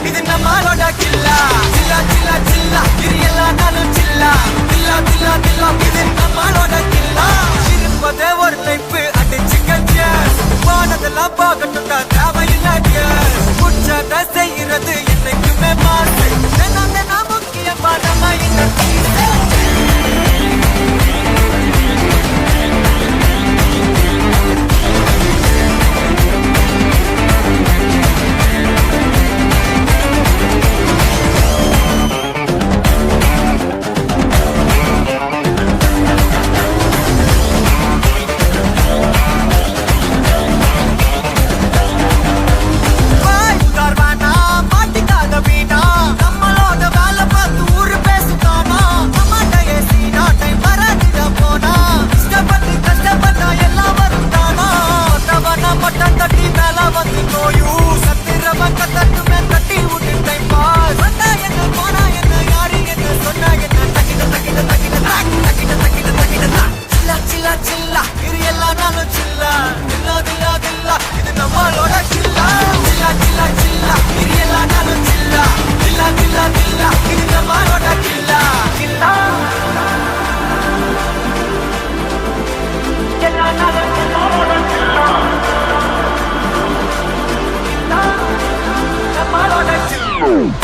இது நம்மளோட கில்லா சில்லா சில்லா சில்லா இது எல்லா நாளும் சில்லா தில்லா தில்லா தில்லா இது நம்மளோட கில்லா இருப்பதே ஒரு லைஃப் அடிச்சுக்க போனதெல்லாம் போகட்டும் தான் தேவையில்லை குற்றத்தை செய்யறது என்னைக்குமே மாசு நான் முக்கியமா நம்ம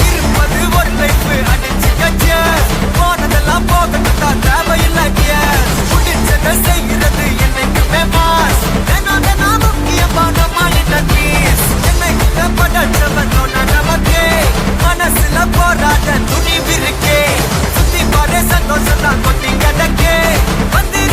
இருப்பது ஒரு லைஃப் அடிச்சுக்க போனதெல்லாம் போகட்டும் தான் தேவையில்லை முடிச்சதை செய்கிறது என்னைக்குமே மாஸ் நான் முக்கியமா நம்ம என்னைக்குமே படைச்சவன் நமக்கே மனசுல போராட துணிவிருக்கே சுத்தி பாரு சந்தோஷம் தான் கொட்டி கிடக்கே வந்து